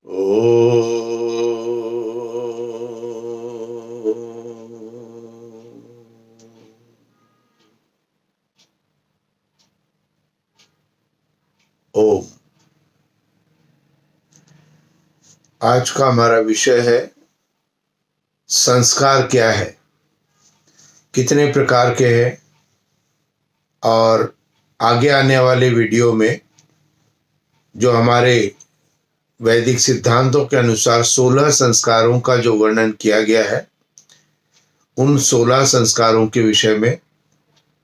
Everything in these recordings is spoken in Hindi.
ओ ओम। आज का हमारा विषय है संस्कार क्या है, कितने प्रकार के हैं, और आगे आने वाले वीडियो में जो हमारे वैदिक सिद्धांतों के अनुसार 16 संस्कारों का जो वर्णन किया गया है, उन 16 संस्कारों के विषय में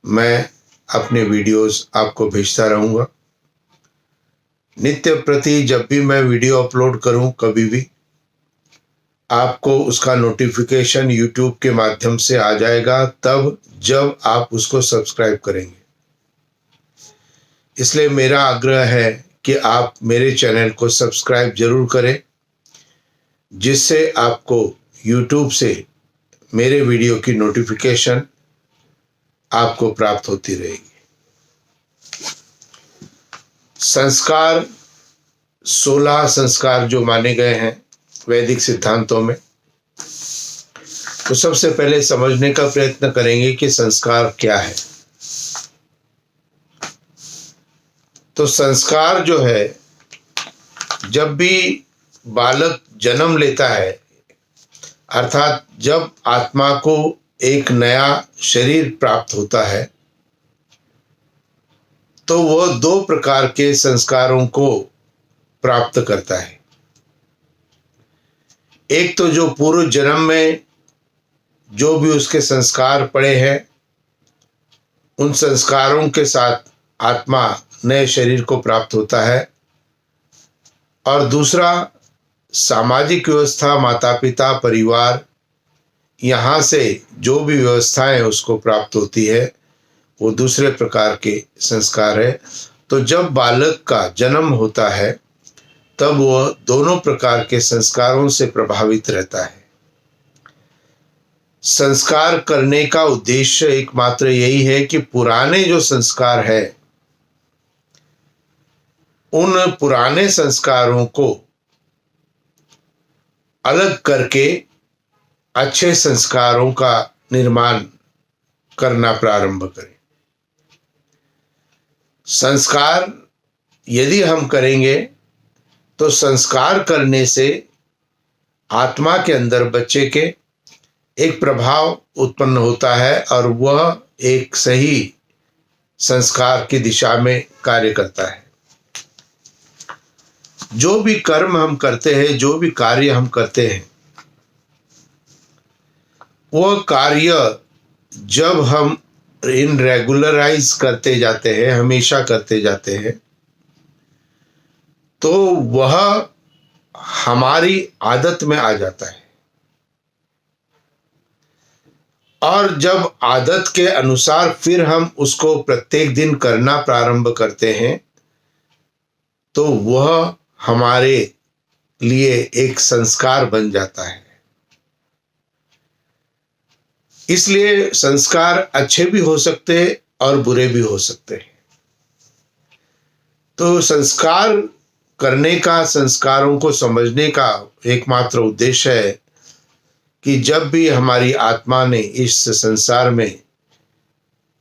मैं अपने वीडियोस आपको भेजता रहूँगा। नित्य प्रति जब भी मैं वीडियो अपलोड करूँ, कभी भी आपको उसका नोटिफिकेशन यूट्यूब के माध्यम से आ जाएगा, तब जब आप उसको सब्सक्राइब करेंगे। इसलिए मेरा आग्रह है कि आप मेरे चैनल को सब्सक्राइब जरूर करें, जिससे आपको यूट्यूब से मेरे वीडियो की नोटिफिकेशन आपको प्राप्त होती रहेगी। संस्कार 16 संस्कार जो माने गए हैं वैदिक सिद्धांतों में, तो सबसे पहले समझने का प्रयत्न करेंगे कि संस्कार क्या है। तो संस्कार जो है, जब भी बालक जन्म लेता है, अर्थात जब आत्मा को एक नया शरीर प्राप्त होता है, तो वह 2 प्रकार के संस्कारों को प्राप्त करता है। एक तो जो पूर्व जन्म में जो भी उसके संस्कार पड़े हैं, उन संस्कारों के साथ आत्मा नए शरीर को प्राप्त होता है, और दूसरा सामाजिक व्यवस्था, माता पिता, परिवार, यहाँ से जो भी व्यवस्थाएं उसको प्राप्त होती है, वो दूसरे प्रकार के संस्कार है। तो जब बालक का जन्म होता है, तब वह दोनों प्रकार के संस्कारों से प्रभावित रहता है। संस्कार करने का उद्देश्य एकमात्र यही है कि पुराने जो संस्कार है, उन पुराने संस्कारों को अलग करके अच्छे संस्कारों का निर्माण करना प्रारंभ करें। संस्कार यदि हम करेंगे, तो संस्कार करने से आत्मा के अंदर बच्चे के एक प्रभाव उत्पन्न होता है, और वह एक सही संस्कार की दिशा में कार्य करता है। जो भी कर्म हम करते हैं, जो भी कार्य हम करते हैं, वह कार्य जब हम इन रेगुलराइज करते जाते हैं, हमेशा करते जाते हैं, तो वह हमारी आदत में आ जाता है। और जब आदत के अनुसार फिर हम उसको प्रत्येक दिन करना प्रारंभ करते हैं, तो वह हमारे लिए एक संस्कार बन जाता है। इसलिए संस्कार अच्छे भी हो सकते हैं और बुरे भी हो सकते हैं। तो संस्कार करने का, संस्कारों को समझने का एकमात्र उद्देश्य है कि जब भी हमारी आत्मा ने इस संसार में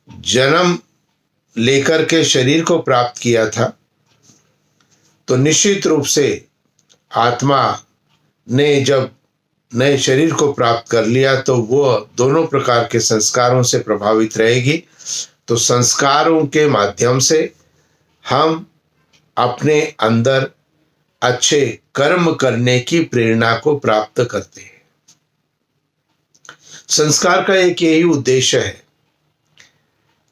जन्म लेकर के शरीर को प्राप्त किया था, तो निश्चित रूप से आत्मा ने जब नए शरीर को प्राप्त कर लिया, तो वो दोनों प्रकार के संस्कारों से प्रभावित रहेगी। तो संस्कारों के माध्यम से हम अपने अंदर अच्छे कर्म करने की प्रेरणा को प्राप्त करते हैं। संस्कार का एक यही उद्देश्य है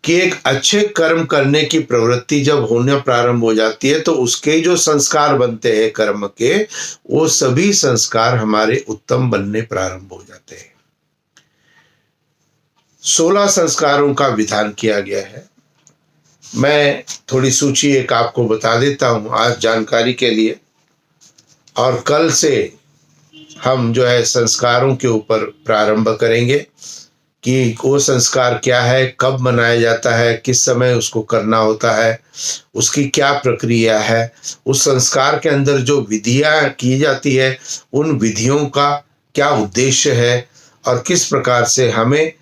कि एक अच्छे कर्म करने की प्रवृत्ति जब होना प्रारंभ हो जाती है, तो उसके जो संस्कार बनते हैं कर्म के, वो सभी संस्कार हमारे उत्तम बनने प्रारंभ हो जाते हैं। 16 संस्कारों का विधान किया गया है। मैं थोड़ी सूची एक आपको बता देता हूं आज जानकारी के लिए, और कल से हम जो है संस्कारों के ऊपर प्रारंभ करेंगे कि वो संस्कार क्या है, कब मनाया जाता है, किस समय उसको करना होता है, उसकी क्या प्रक्रिया है, उस संस्कार के अंदर जो विधियां की जाती है उन विधियों का क्या उद्देश्य है और किस प्रकार से हमें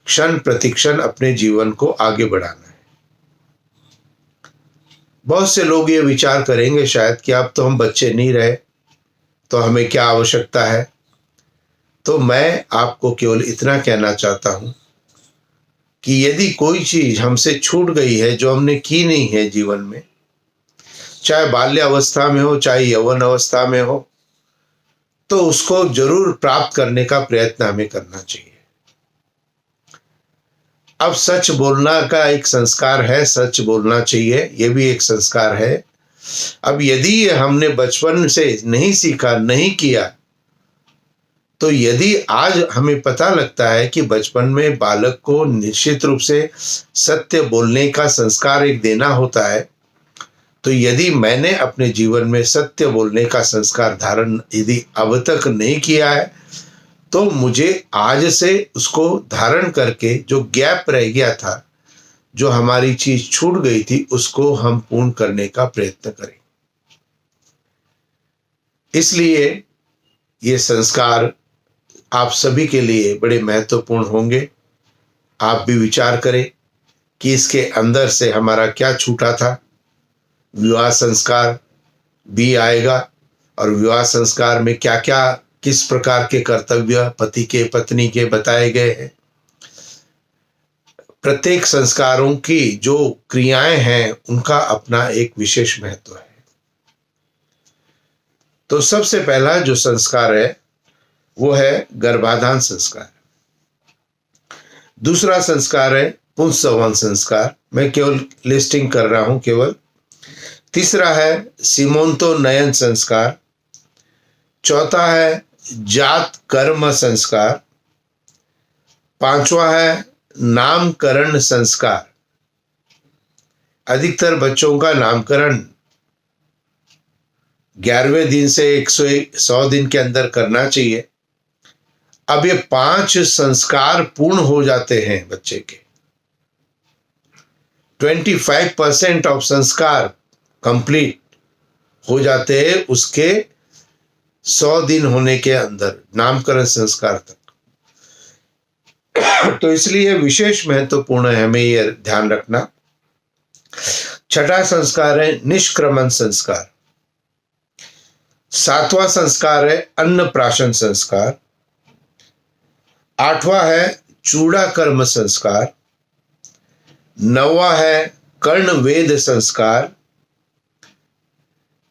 क्षण प्रतिक्षण अपने जीवन को आगे बढ़ाना है। बहुत से लोग ये विचार करेंगे शायद कि अब तो हम बच्चे नहीं रहे, तो हमें क्या आवश्यकता है। तो मैं आपको केवल इतना कहना चाहता हूं कि यदि कोई चीज हमसे छूट गई है जो हमने की नहीं है जीवन में, चाहे बाल्य अवस्था में हो चाहे यौवन अवस्था में हो, तो उसको जरूर प्राप्त करने का प्रयत्न हमें करना चाहिए। अब सच बोलना का एक संस्कार है, सच बोलना चाहिए, यह भी एक संस्कार है। अब यदि ये हमने बचपन से नहीं सीखा, नहीं किया, तो यदि आज हमें पता लगता है कि बचपन में बालक को निश्चित रूप से सत्य बोलने का संस्कार एक देना होता है, तो यदि मैंने अपने जीवन में सत्य बोलने का संस्कार धारण यदि अब तक नहीं किया है, तो मुझे आज से उसको धारण करके जो गैप रह गया था, जो हमारी चीज छूट गई थी, उसको हम पूर्ण करने का प्रयत्न करें। इसलिए ये संस्कार आप सभी के लिए बड़े महत्वपूर्ण होंगे। आप भी विचार करें कि इसके अंदर से हमारा क्या छूटा था। विवाह संस्कार भी आएगा और विवाह संस्कार में क्या क्या किस प्रकार के कर्तव्य पति के पत्नी के बताए गए हैं। प्रत्येक संस्कारों की जो क्रियाएं हैं उनका अपना एक विशेष महत्व है। तो सबसे पहला जो संस्कार है वो है गर्भाधान संस्कार। दूसरा संस्कार है पुंसवन संस्कार, मैं केवल लिस्टिंग कर रहा हूं केवल। तीसरा है सीमोंतो नयन संस्कार। चौथा है जात कर्म संस्कार। पांचवा है नामकरण संस्कार। अधिकतर बच्चों का नामकरण 11वें दिन से 100 दिन के अंदर करना चाहिए। अब ये 5 संस्कार पूर्ण हो जाते हैं बच्चे के। 25% ऑफ संस्कार कंप्लीट हो जाते हैं उसके 100 दिन होने के अंदर, नामकरण संस्कार तक। तो इसलिए विशेष महत्वपूर्ण है हमें यह ध्यान रखना। छठा संस्कार है निष्क्रमण संस्कार। सातवां संस्कार है अन्नप्राशन संस्कार। आठवां है चूड़ा कर्म संस्कार। नौवां है कर्णवेद संस्कार।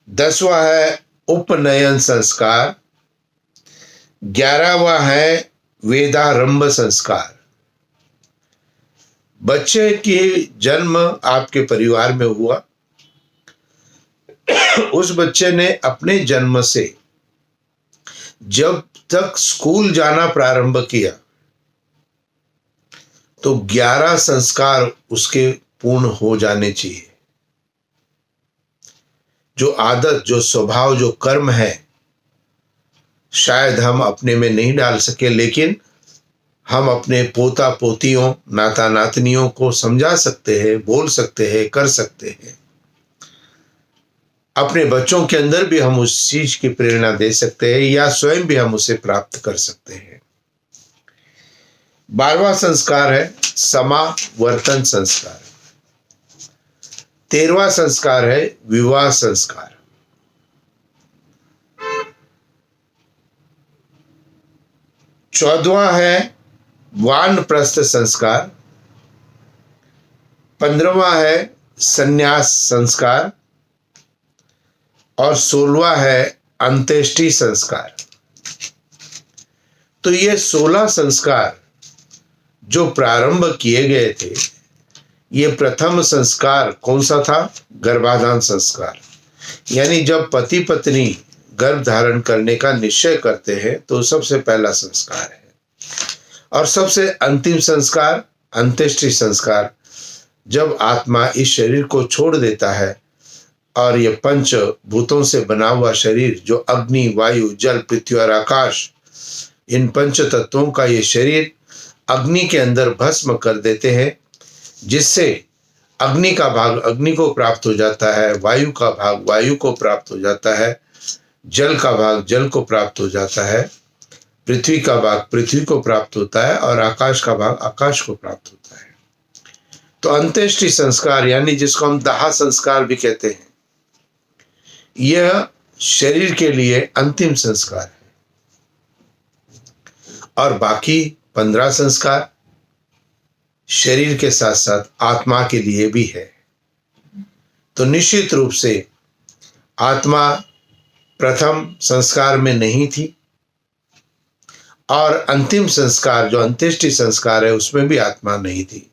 10वां है उपनयन संस्कार। 11वां है वेदारंभ संस्कार। बच्चे की जन्म आपके परिवार में हुआ, उस बच्चे ने अपने जन्म से जब तक स्कूल जाना प्रारंभ किया तो 11 संस्कार उसके पूर्ण हो जाने चाहिए। जो आदत, जो स्वभाव, जो कर्म है, शायद हम अपने में नहीं डाल सके, लेकिन हम अपने पोता पोतियों, नाता नातनियों को समझा सकते हैं, बोल सकते हैं, कर सकते हैं। अपने बच्चों के अंदर भी हम उस चीज की प्रेरणा दे सकते हैं या स्वयं भी हम उसे प्राप्त कर सकते हैं। 12वां संस्कार है समावर्तन संस्कार। 13वां संस्कार है विवाह संस्कार। 14वां है वानप्रस्थ संस्कार। 15वां है संन्यास संस्कार और 16वां है अंत्येष्टि संस्कार। तो ये 16 संस्कार जो प्रारंभ किए गए थे, ये प्रथम संस्कार कौन सा था? गर्भाधान संस्कार। यानी जब पति पत्नी गर्भ धारण करने का निश्चय करते हैं तो सबसे पहला संस्कार है। और सबसे अंतिम संस्कार अंत्येष्टि संस्कार, जब आत्मा इस शरीर को छोड़ देता है और ये पंच भूतों से बना हुआ शरीर, जो अग्नि, वायु, जल, पृथ्वी और आकाश, इन पंच तत्वों का ये शरीर अग्नि के अंदर भस्म कर देते हैं, जिससे अग्नि का भाग अग्नि को प्राप्त हो जाता है, वायु का भाग वायु को प्राप्त हो जाता है, जल का भाग जल को प्राप्त हो जाता है, पृथ्वी का भाग पृथ्वी को प्राप्त होता है और आकाश का भाग आकाश को प्राप्त होता है। तो अंत्येष्टि संस्कार यानी जिसको हम दाह संस्कार भी कहते हैं, यह शरीर के लिए अंतिम संस्कार है। और बाकी 15 संस्कार शरीर के साथ साथ आत्मा के लिए भी है। तो निश्चित रूप से आत्मा प्रथम संस्कार में नहीं थी और अंतिम संस्कार जो अंत्येष्टि संस्कार है उसमें भी आत्मा नहीं थी।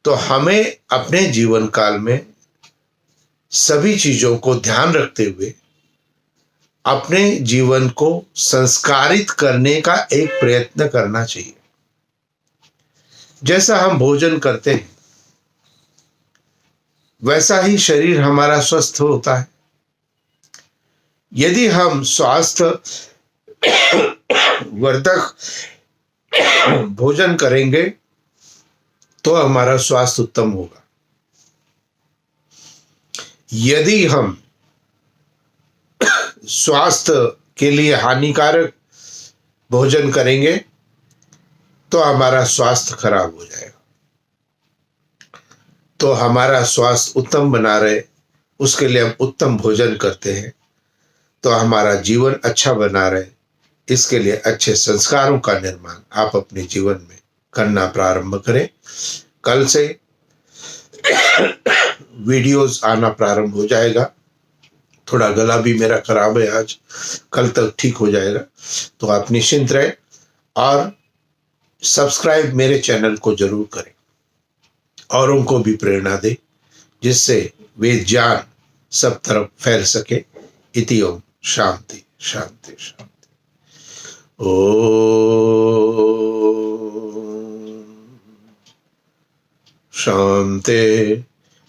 तो हमें अपने जीवन काल में सभी चीजों को ध्यान रखते हुए अपने जीवन को संस्कारित करने का एक प्रयत्न करना चाहिए। जैसा हम भोजन करते हैं वैसा ही शरीर हमारा स्वस्थ होता है। यदि हम स्वास्थ्य वर्धक भोजन करेंगे तो हमारा स्वास्थ्य उत्तम होगा। यदि हम स्वास्थ्य के लिए हानिकारक भोजन करेंगे तो हमारा स्वास्थ्य खराब हो जाएगा। तो हमारा स्वास्थ्य उत्तम बना रहे उसके लिए हम उत्तम भोजन करते हैं, तो हमारा जीवन अच्छा बना रहे इसके लिए अच्छे संस्कारों का निर्माण आप अपने जीवन में करना प्रारंभ करें। कल से वीडियोस आना प्रारंभ हो जाएगा। थोड़ा गला भी मेरा खराब है आज, कल तक ठीक हो जाएगा। तो आप निश्चिंत रहें और सब्सक्राइब मेरे चैनल को जरूर करें और उनको भी प्रेरणा दें, जिससे वे ज्ञान सब तरफ फैल सके। इति ओम शांति शांति शांति। ओम शांति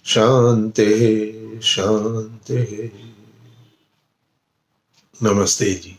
शांति शांति। नमस्ते जी।